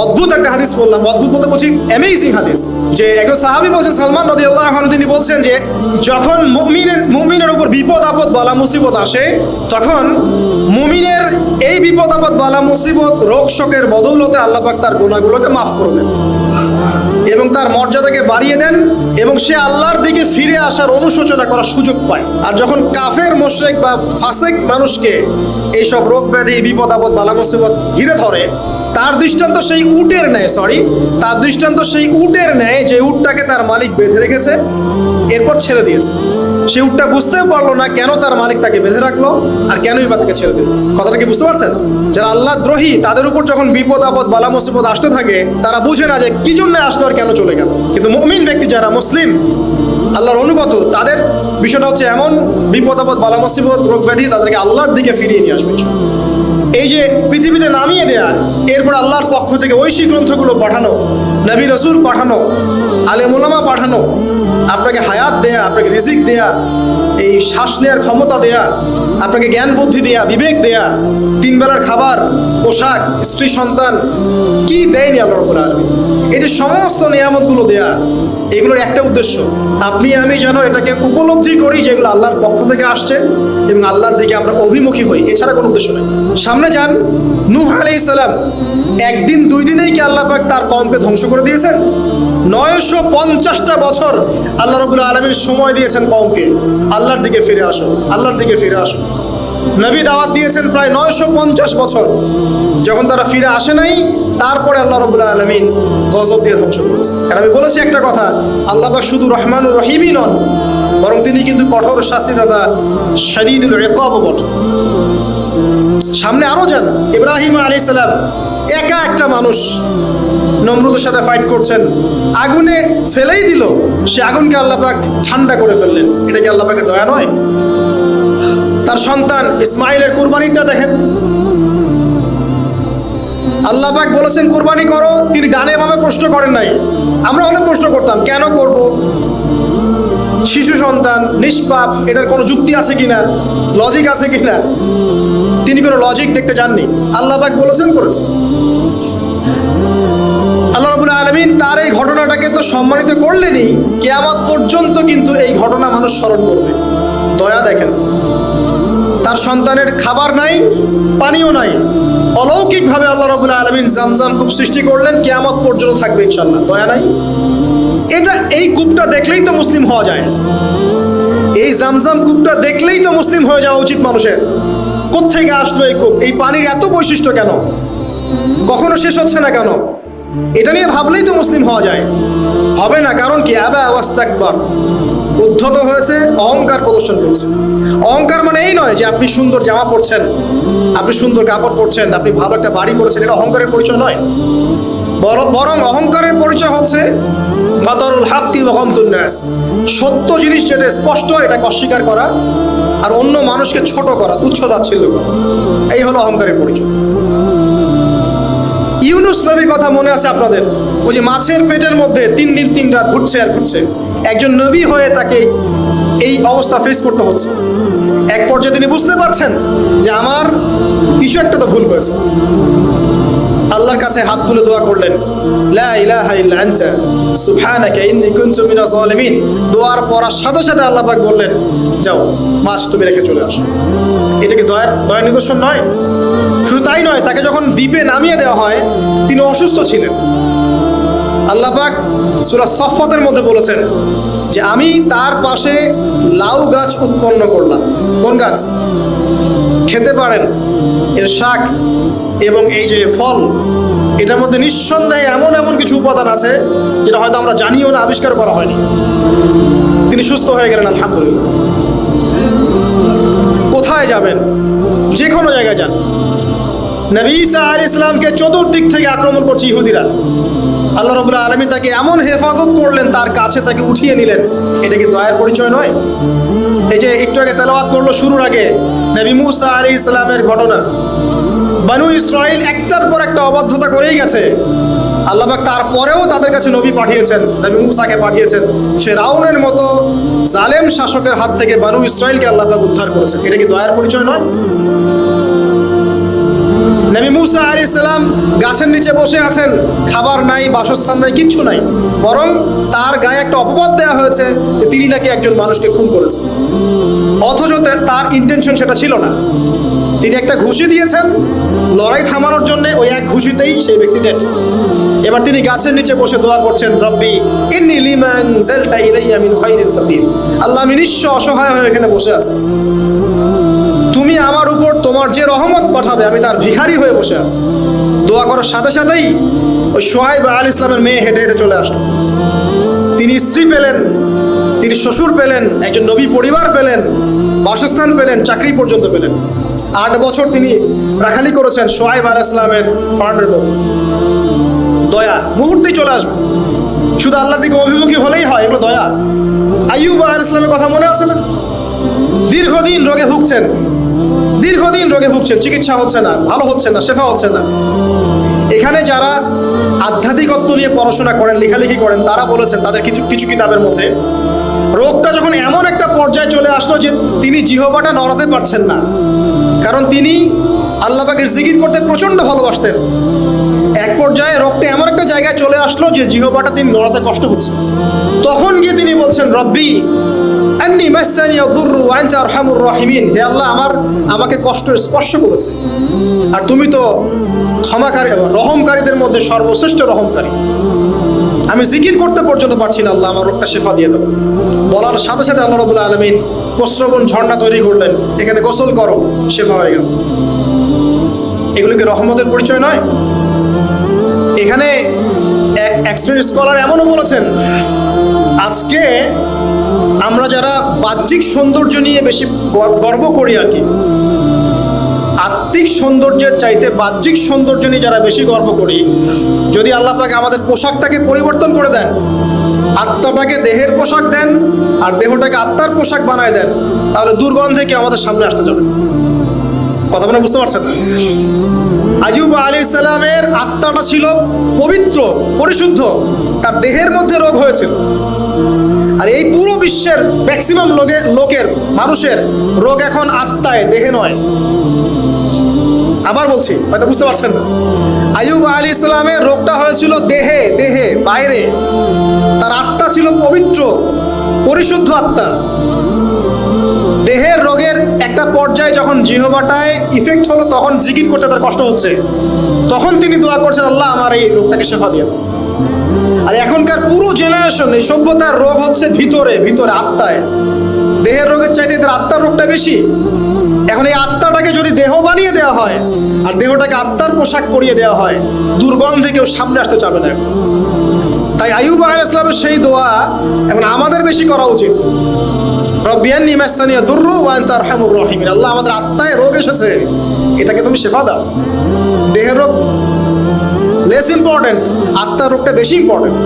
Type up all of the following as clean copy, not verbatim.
অদ্ভুত একটা হাদিস বললাম, অদ্ভুত বলতে বলছি অ্যামেজিং হাদিস, যে একজন সাহাবী বলছেন, সালমান রাদিয়াল্লাহু আনহু, তিনি বলছেন যে যখন মুমিনের উপর বিপদ আপদ বালা মুসিবত আসে, তখন মুমিনের এই বিপদ আপদ বালা মুসিবত রোগ শোকের বদৌলতে আল্লাহ পাক তার গুনাহগুলোকে মাফ করে দেন এবং তার মর্যাদাকে বাড়িয়ে দেন এবং সে আল্লাহর দিকে ফিরে আসার অনুশোচনা করার সুযোগ পায়। আর যখন কাফের মুশরিক বা ফাসিক মানুষকে এইসব রোগ ব্যাধি বিপদ আপদ বালা মুসিবত ঘিরে ধরে, তার দৃষ্টান্ত সেই উটের ন্যায় যে উটটাকে তার মালিক বেঁধে রেখেছে, এরপর ছেড়ে দিয়েছে। সে উটটা বুঝতেও পারলো না কেন তার মালিক তাকে বেঁধে রাখলো আর কেনই বা তাকে ছেড়ে দিল। কথাটা কি বুঝতে পারছেন? যারা আল্লাহ দ্রোহী, তাদের উপর যখন বিপদ আপদ বালা মুসিবত আসতে থাকে, তারা বুঝে না যে কি জন্য আসলো আর কেন চলে গেল। কিন্তু মুমিন ব্যক্তি যারা মুসলিম, আল্লাহর অনুগত, তাদের বিষয়টা হচ্ছে এমন, বিপদ আপদ বালা মুসিবত রোগ ব্যাধি তাদেরকে আল্লাহর দিকে ফিরিয়ে নিয়ে আসবে। এই যে পৃথিবীতে নামিয়ে দেয়া, এরপর আল্লাহর পক্ষ থেকে ঐশী গ্রন্থগুলো পাঠানো, নবী রাসূল পাঠানো, আলেম ওলামা পাঠানো, আপনাকে হায়াত দেয়া, আপনাকে রিজিক দেয়া, এই শ্বাস নেওয়ার ক্ষমতা দেয়া, আপনাকে জ্ঞান বুদ্ধি দেয়া, বিবেক দেয়া, তিন বেলার খাবার, পোশাক, স্ত্রী সন্তান, কি দেয়নি আল্লাহ রাব্বুল আলামিন। এই যে সমস্ত নিয়ামতগুলো দেয়া, এগুলোর একটা উদ্দেশ্য, আপনি আমি যেন এটাকে উপলব্ধি করি যে এগুলো আল্লাহর পক্ষ থেকে আসছে এবং আল্লাহর দিকে আমরা অভিমুখী হই, এছাড়া কোনো উদ্দেশ্য নেই। সামনে যান, নূহ আলাইহিস সালাম, একদিন দুই দিনেই কি আল্লাহ পাক তার কওমকে ধ্বংস করে দিয়েছেন? 950টা বছর আল্লাহ রাব্বুল আলামিন সময় দিয়েছেন কওমকে, আল্লাহর দিকে ফিরে আসো, আল্লাহর দিকে ফিরে আসো। নবী দাওয়াত দিয়েছেন প্রায় 950 বছর, যখন তারা ফিরে আসে নাই, তারপরে আল্লাহ রাব্বুল আলামিন গজব দিয়ে ধ্বংস করেছে। কারণ আমি বলেছি একটা কথা, আল্লাহ পাক শুধু রহমানুর রহিমই নন, বরং তিনি কিন্তু কঠোর শাস্তিদাতা, শাদীদুল ইকাব বটে। সামনে আরো যান, ইব্রাহিম আলাইহিস সালাম, একা একটা মানুষ নমরুদের সাথে ফাইট করছেন, আগুনে ফেলেই দিল, সে আগুনকে আল্লাহ পাক ঠান্ডা করে ফেললেন। এটা কি আল্লাহ পাকের দয়া নয়? তার সন্তান ইসমাইলের কুরবানিটা দেখেন, আল্লাহ পাক বলেছেন কুরবানি করো, তিনি ডানে বামে প্রশ্ন করেন নাই। আমরা হলে প্রশ্ন করতাম, কেন করব? শিশু সন্তান, নিষ্পাপ, এটার কোনো যুক্তি আছে কিনা, লজিক আছে কিনা? তিনি কোনো লজিক দেখতে যাননি, আল্লাহ পাক বলেছেন করেছে। আল্লাহ রাব্বুল আলামিন তার এই ঘটনাটাকে তো সম্মানিত করলেনই, কিয়ামত পর্যন্ত কিন্তু এই ঘটনা মানুষ স্মরণ করবে। দয়া দেখেন, তার সন্তানের খাবার নাই, পানিও নাই, অলৌকিকভাবে আল্লাহ রাব্বুল আলামিন জামজাম কূপ সৃষ্টি করলেন, কিয়ামত পর্যন্ত থাকবে ইনশাআল্লাহ। দয়া নাই? এই কূপটা দেখলেই তো মুসলিম হওয়া যায়, এই জামজাম কূপটা দেখলেই তো মুসলিম হয়ে যাওয়া উচিত মানুষের। কোত্থেকে আসলো এই কূপ? এই পানির এত বৈশিষ্ট্য কেন? কখনো শেষ হচ্ছে না কেন? এটা নিয়ে ভাবলেই তো মুসলিম হওয়া যায়। হবে না, কারণ কি? আবা ওয়াস্তাকবার, উদ্ধত হয়েছে, অহংকার প্রদর্শন করছে। অহংকার মানে এই নয় যে আপনি সুন্দর জামা পরছেন, আপনি সুন্দর কাপড় পরছেন, আপনি ভালো একটা বাড়ি করেছেন, এটা অহংকারের পরিচয় নয়। বরং অহংকারের পরিচয় হচ্ছে বাতারুল হাক্কি ওয়া গামতুন নাস, সত্য জিনিস যেটা স্পষ্ট এটাকে অস্বীকার করা আর অন্য মানুষকে ছোট করা, তুচ্ছ তাচ্ছিল্য করা, এই হলো অহংকারের পরিচয়। ইউনুস নবীর কথা মনে আছে আপনাদের? ওই যে মাছের পেটের মধ্যে 3 দিন 3 রাত ঘুরছে আর ঘুরছে, একজন নবী হয়ে তাকে এই অবস্থা ফেস করতে হচ্ছে। এক পর্যায়ে তিনি বুঝতে পারছেন যে আমার কিছু একটা তো ভুল হয়েছে। আল্লাহর কাছে হাত তুলে দোয়া করলেন, লা ইলাহা ইল্লা আনতা সুবহানাকা ইন্নী কুনতু মিনাজ জালিমিন। দোয়ার পড়ার সাথে সাথে আল্লাহ পাক বললেন, যাও মাছ তুমি রেখে চলে আসো। এটা কি দয়ার নিদর্শন নয়? শুধু তাই নয়, তাকে যখন দ্বীপে নামিয়ে দেওয়া হয়, তিনি অসুস্থ ছিলেন। আল্লাহ পাক সূরা সফফাতের মধ্যে বলেছেন যে আমি তার পাশে লাউ গাছ উৎপন্ন করলাম। কোন গাছ? খেতে পারেন, এর শাক এবং এই যে ফল, এটার মধ্যে নিঃসন্দেহে এমন কিছু উপাদান আছে যেটা হয়তো আমরা জানিও না, আবিষ্কার করা হয়নি। তিনি সুস্থ হয়ে গেলেন, আলহামদুলিল্লাহ। কোথায় যাবেন? যে কোনো জায়গায় যান। নবী ঈসা আলাইহিস সালামকে চতুর্দিক থেকে আক্রমণ করছে ইহুদিরা। আল্লাহ রাব্বুল আলামিন তাকে এমন হেফাজত করলেন, তার কাছে তাকে উঠিয়ে নিলেন। এটা কি দয়ার পরিচয় নয়? এই যে একটু আগে তেলাওয়াত করলো শুরুর আগে নবী মূসা আলাইহিস সালামের ঘটনা। বনু ইসরাইল একটার পর একটা অবাধ্যতা করেই গেছে। আল্লাহ পাক তারপরেও তাদের কাছে নবী পাঠিয়েছেন, নবী মূসাকে পাঠিয়েছেন। ফিরআউনের মতো জালেম শাসকের হাত থেকে বনু ইসরাইলকে আল্লাহ পাক উদ্ধার করেছেন। এটা কি দয়ার পরিচয় নয়? নবী মুসা আলাইহিস সালাম গাছের নিচে বসে আছেন, খাবার নাই, বাসস্থান নাই, কিচ্ছু নাই, বরং তার গায়ে একটা অপবাদ দেওয়া হয়েছে যে তিনি নাকি একজন মানুষকে খুন করেছেন। অথচ তার ইন্টেনশন সেটা ছিল না। তিনি একটা ঘুষি দিয়েছেন লড়াই থামানোর জন্য, ওই এক ঘুষিতেই সেই ব্যক্তি ডেড। এবার তিনি গাছের নিচে বসে দোয়া করছেন, রব্বি ইন্নী লিমা আনজালতা ইলাইয়া মিন খায়রিন ফাকির। আল্লাহ, আমি নিঃস্ব অসহায় হয়ে এখানে বসে আছি, তুমি আমার উপর তোমার যে রহমত পাঠাবে আমি তার ভিখারি হয়ে বসে আছি। দোয়া করার সাথে সাথেই ওই শুআয়ব আলাইহিস সালামের মেয়ে হেঁটে হেঁটে চলে আসলো। তিনি স্ত্রী পেলেন, তিনি শ্বশুর পেলেন, একজন নবী পরিবার পেলেন, বাসস্থান পেলেন, চাকরি পর্যন্ত পেলেন। 8 বছর তিনি রাখালি করেছেন শুআয়ব আলাইহিস সালামের ফার্মের মধ্যে। দয়া মুহূর্তেই চলে আসবে, শুধু আল্লাহর দিকে অভিমুখী হলেই হয়, এগুলো দয়া। আইয়ুব আলাইহিস সালামের কথা মনে আছে না? দীর্ঘদিন রোগে ভুগছেন, চিকিৎসা হচ্ছে না, ভালো হচ্ছে না, শেফা হচ্ছে না। এখানে যারা আধ্যাত্মিকত্ব নিয়ে পড়াশোনা করেন, লেখালেখি করেন, তারা বলেছেন তাদের কিছু কিতাবের মধ্যে, রোগটা যখন এমন একটা পর্যায়ে চলে আসলো যে তিনি জিহ্বাটা নড়াতে পারছেন না, কারণ তিনি আল্লাহ পাকের জিকির করতে প্রচন্ড ভালোবাসতেন। এক পর্যায়ে রোগটা এমন একটা জায়গায় চলে আসলো যে জিহ্বাটা তিনি নড়াতে কষ্ট হচ্ছে। তখন গিয়ে তিনি বলছেন, রব্বি আন্নী মাসসানি আদ-দুররু ওয়া আনতা আরহামুর রাহিমিন। হে আল্লাহ, আমাকে কষ্ট স্পর্শ করেছে, আর তুমি তো ক্ষমাকারী, রহমকারীদের মধ্যে সর্বশ্রেষ্ঠ রহমকারী। আমি জিকির করতে পর্যন্ত পারছি না, আল্লাহ আমার রোগটা শেফা দিয়ে দেবো। বলার সাথে সাথে আল্লাহ রাব্বুল আলামিন প্রস্রবণ ঝর্ণা তৈরি করলেন, এখানে গোসল করো, শেফা হয়ে গেল। এগুলো কি রহমতের পরিচয় নয়? এখানে এক শ্রেণীর স্কলার এমনও বলেছেন, আজকে আমরা যারা বাহ্যিক সৌন্দর্য নিয়ে বেশি গর্ব করি আর কি, আত্মিক সৌন্দর্যের চাইতে বাহ্যিক সৌন্দর্য নিয়ে যারা বেশি গর্ব করি, যদি আল্লাহ পাক আমাদের পোশাকটাকে পরিবর্তন করে দেন, আত্মাটাকে দেহের পোশাক দেন আর দেহটাকে আত্মার পোশাক বানায় দেন, তাহলে দুর্গন্ধে কি আমাদের সামনে আসতে যাবে? কথা বলে বুঝতে পারছেন না? আইয়ুব আলাইহিস সালামের আত্মাটা ছিল পবিত্র, পরিশুদ্ধ, তার দেহের মধ্যে রোগ হয়েছিল। আর এই পুরো বিশ্বের ম্যাক্সিমাম লোকের মানুষের রোগ এখন আত্মায়, দেহে নয়। আবার বলছি, হয়তো বুঝতে পারছেন না। আইয়ুব আলাইহিস সালামের রোগটা হয়েছিল দেহে, বাইরে। তার আত্মা ছিল পবিত্র, পরিশুদ্ধ আত্মা। দেহের রোগের একটা পর্যায়ে যখন জিহ্বাটায় ইফেক্ট হলো, তখন জিকির করতে তার কষ্ট হচ্ছে, তখন তিনি দোয়া করছেন, আল্লাহ আমার এই রোগটাকে শেফা দিয়ে দাও। আর এখনকার পুরো জেনারেশন, এই সভ্যতার রোগ হচ্ছে ভিতরে, আত্মায়। দেহের রোগের চাইতে এদের আত্মার রোগটা বেশি। এখন এই আত্মাটাকে যদি দেহ বানিয়ে দেওয়া হয় আর দেহটাকে আত্মার পোশাক পরিয়ে দেওয়া হয়, দুর্গন্ধে কেউ সামনে আসতে চাবে না। তাই আইয়ুব আলাইহিস সালামের সেই দোয়া এখন আমাদের বেশি করা উচিত। রব্বি আন্নী মাসসানি আদ-দুররু ওয়া আনতা আরহামুর রাহিমিন। আল্লাহ, আমাদের আত্মায় রোগ এসেছে, এটাকে তুমি শেফা দাও। দেহের রোগ লেস ইম্পর্টেন্ট, আত্মার রোগটা বেশি ইম্পর্টেন্ট।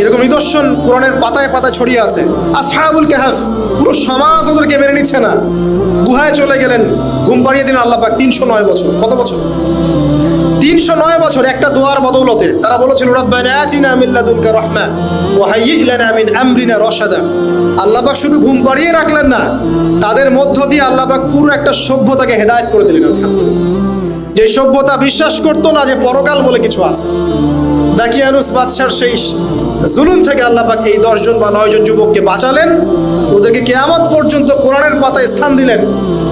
এরকম নিদর্শন কোরআনের পাতায় পাতায় ছড়িয়ে আছে। আসহাবুল কাহফ, পুরো সমাজ ওদেরকে মেনে নিচ্ছে না, গুহায় চলে গেলেন, ঘুম পাড়িয়ে দিলেন আল্লাহ পাক। 309 বছর, কত বছর? 309 বছর একটা দোয়ার বদৌলতে তারা বলেছিল, রব্বানা আতিনা মিন লাদুনকা রাহমা ওয়া হাইয়্যি লানা মিন আমরিনা রাশাদা। আল্লাহ পাক শুধু ঘুম পাড়িয়ে রাখলেন না, তাদের মধ্য দিয়ে আল্লাহ পাক পুরো একটা সভ্যতাকে হেদায়েত করে দিলেন। যে সভ্যতা বিশ্বাস করতো না যে পরকাল বলে কিছু আছে। দাকিয়ানুস বাদশার সেই জুলুম থেকে আল্লাহ পাক এই 10 জন বা 9 জন যুবককে বাঁচালেন, ওদেরকে কিয়ামত পর্যন্ত কোরআনের পাতায় স্থান দিলেন,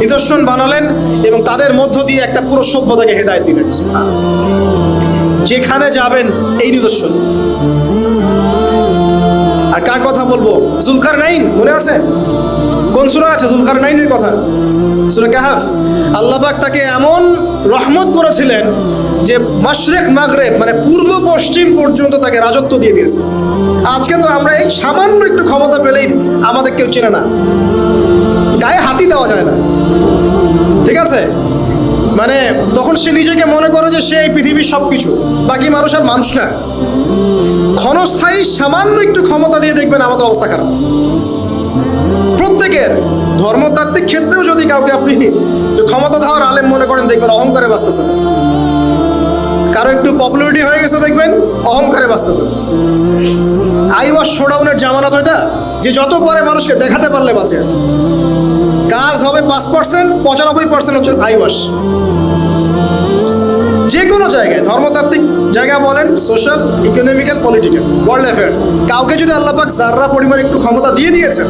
নিদর্শন বানালেন, এবং তাদের মধ্য দিয়ে একটা পুরো সভ্যতাকে হেদায়েত দিলেন। যেখানে যাবেন এই নিদর্শন। আর কার কথা বলবো? যুলকারনাইন, মনে আছে? কোন সূরা আছে যুলকারনাইনের কথা? সূরা কাহফ। আল্লাহ পাক তাকে এমন রহমত করেছিলেন যে মাশরিক মাগরিব, মানে পূর্ব পশ্চিম পর্যন্ত তাকে রাজত্ব দিয়ে দিয়েছে। আজকে তো আমরা এই সামান্য একটু ক্ষমতা পেলেই আমাদের কেউ চেনে না, গায়ে হাতি দেওয়া যায় না, ঠিক আছে? মানে তখন সে নিজেকে মনে করে যে সে এই পৃথিবীর সবকিছু, বাকি মানুষ আর মানুষ না। ক্ষণস্থায়ী সামান্য একটু ক্ষমতা দিয়ে দেখবেন আমাদের অবস্থা খারাপ। প্রত্যেকের ধর্মতাত্ত্বিক ক্ষেত্রেও যদি কাউকে আপনি ক্ষমতা দেওয়ার আলেম মনে করেন, দেখবেন অহংকারে বাঁচতেছেন। কারো একটু পপুলারিটি হয়ে গেছে, দেখবেন অহংকারে বাঁচতেছেন। আইওয়াশ শোডাউনের জামানত এটা, যে যত পরে মানুষকে দেখাতে পারলে বাঁচে। কাজ হবে 5%, 95% হচ্ছে আইওয়াশ। যে কোনো জায়গায়, ধর্মতাত্ত্বিক জায়গা বলেন, social, economical, political, world affairs, কাউকে যদি আল্লাহ পাক যাররা পরিমাণ একটু ক্ষমতা দিয়ে দিয়েছেন,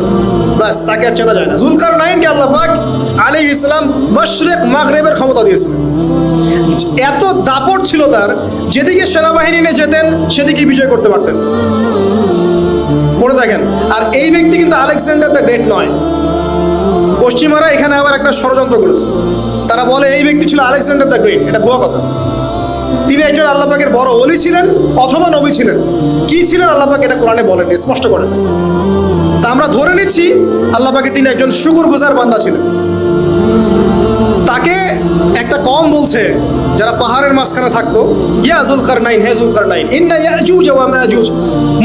ব্যাস তাকে আর চেনা যায় না। যুলকারনাইনকে আল্লাহ পাক আলাইহিস সালাম মাশরিক মাগরিবের ক্ষমতা দিয়েছিলেন। এত দাপট ছিল তার, যেদিকে সেনাবাহিনী নিয়ে যেতেন সেদিকেই বিজয় করতে পারতেন। পড়ে থাকেন। আর এই ব্যক্তি কিন্তু আলেকজান্ডার দ্য গ্রেট নয়। পশ্চিমারা এখানে আবার একটা ষড়যন্ত্র করেছে। তারা বলে এই ব্যক্তি ছিল আলেকজান্ডার দ্য গ্রেট। এটা ভুয়া কথা। তিনি একজন আল্লাহ পাকের বড় ওলি ছিলেন অথবা নবী ছিলেন। কি ছিলেন আল্লাহ পাক এটা কোরআনে বলেন, স্পষ্ট করেন। তা আমরা ধরে নিচ্ছি আল্লাহ পাকের তিনি একজন শুকরগুজার বান্দা ছিলেন। তাকে একটা কওম বলছে যারা পাহাড়ের মাঝখানে থাকতো, ইয়া যুলকারনাইন, হে যুলকারনাইন, ইন্না ইয়াজুজ ওয়া মাজুজ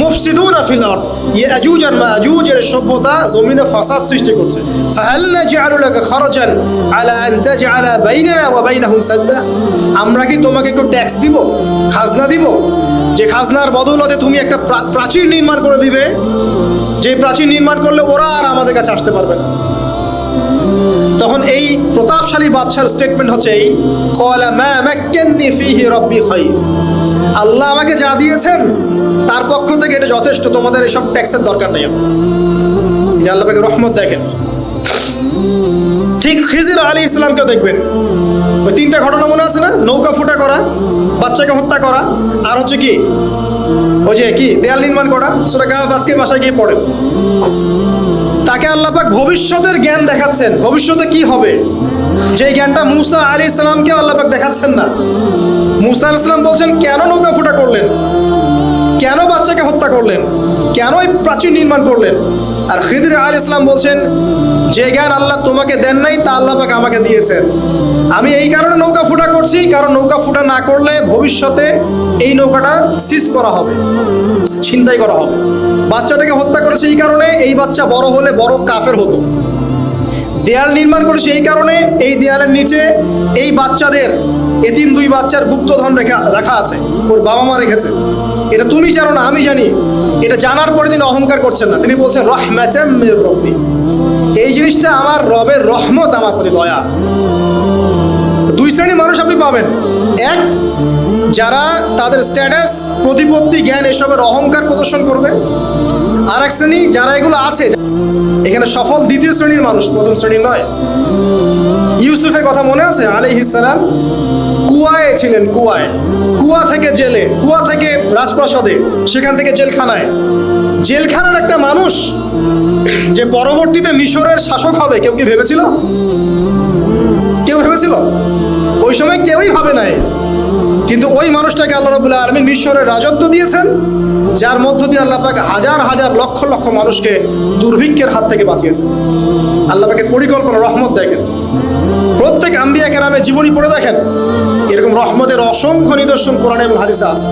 মুফসিদুনা ফিল আরদ। ইয়াজুজ আর মাজুজের সভ্যতা জমিনে ফাসাদ সৃষ্টি করছে। ফাহাল নাজআলু লাকা খারাজান আলা আন তাজআলা বাইনানা ওয়া বাইনাহুম সাদ্দা। আমরা কি তোমাকে একটু ট্যাক্স দিব, খাজনা দিব, যে খাজনার বদৌলতে তুমি একটা প্রাচীর নির্মাণ করে দিবে, যে প্রাচীর নির্মাণ করলে ওরা আর আমাদের কাছে আসতে পারবে না। তখন এই প্রতাপশালী বাদশার স্টেটমেন্ট হচ্ছে এই, ক্বালা মা মাক্কান্নি ফীহি রাব্বি খায়র। আল্লাহ আমাকে যা দিয়েছেন তার পক্ষ থেকে এটা যথেষ্ট, তোমাদের এসব ট্যাক্সের দরকার নেই। যে আল্লাহ পাকের রহমত দেখেন। ঠিক খিজির আলাইহিস সালামকেও দেখবেন, ওই তিনটা ঘটনা মনে আছে না? নৌকা ফুটা করা, বাচ্চাকে হত্যা করা, আর হচ্ছে কি ওই যে কি দেয়াল নির্মাণ করা। সূরা কাহফ আজকে বাসায় গিয়ে পড়েন। তাকে আল্লাহ পাক ভবিষ্যতের জ্ঞান দেখাচ্ছেন, ভবিষ্যতে কি হবে, যে জ্ঞানটা মুসা আলাইহিস সালামকে আল্লাহ পাক দেখাচ্ছেন না। মুসা আলাইহিস সালাম বলছেন কেন নৌকা ফুটা করলেন, কেন বাচ্চাকে হত্যা করলেন, কেন এই প্রাচীর নির্মাণ করলেন। আর খিদির আলাইহিস সালাম বলছেন যে জ্ঞান আল্লাহ তোমাকে দেন নাই তা আল্লাহ পাক আমাকে দিয়েছেন। আমি এই কারণে নৌকা ফুটা করছি, কারণ নৌকা ফুটা না করলে ভবিষ্যতে এই নৌকাটা সিজ করা হবে, ছিনতাই করা হবে। বাচ্চাটাকে হত্যা করেছে এই কারণে, এই বাচ্চা বড় হলে বড় কাফের হতো। দেয়াল নির্মাণ করেছে এই কারণে, এই দেয়ালের নিচে এই বাচ্চাদের এতিম দুই বাচ্চার গুপ্তধন রাখা আছে, ওর বাবা মা রেখেছে। এটা তুমি জানো না, আমি জানি। এটা জানার পরে তিনি অহংকার করছেন না, তিনি বলছেন রাহমাতাম মির রাব্বি, এই জিনিসটা আমার রবের রহমত, আমার প্রতি দয়া। দুই শ্রেণীর মানুষ আপনি পাবেন। এক, যারা তাদের স্ট্যাটাস, প্রতিপত্তি, জ্ঞান এসবের অহংকার প্রদর্শন করবে। আর এক শ্রেণী যারা এগুলো আছে, এখানে সফল দ্বিতীয় শ্রেণীর মানুষ, প্রথম শ্রেণীর নয়। ইউসুফের কথা মনে আছে? আলাইহিস সালাম কুয়ায় ছিলেন, কুয়ায়, কুয়া থেকে জেলে, কুয়া থেকে রাজপ্রাসাদে, সেখান থেকে জেলখানায়। জেলখানার একটা মানুষ যে পরবর্তীতে মিশরের শাসক হবে, কেউ কি ভেবেছিল? কেউ ভেবেছিল? ওই সময় কেউই ভাবে নাই। কিন্তু ওই মানুষটাকে আল্লাহ রাব্বুল আলামিন মিশরের রাজত্ব দিয়েছেন, যার মধ্য দিয়ে আল্লাহ পাক হাজার হাজার লক্ষ লক্ষ মানুষকে দুর্ভিক্ষের হাত থেকে বাঁচিয়েছেন। আল্লাহ পাকের পরিকল্পনা, রহমত দেখেন। প্রত্যেক আম্বিয়া কেরামের জীবনী পড়ে দেখেন, এরকম রহমতের অসংখ্য নিদর্শন কোরআনে এবং হাদিসে আছে।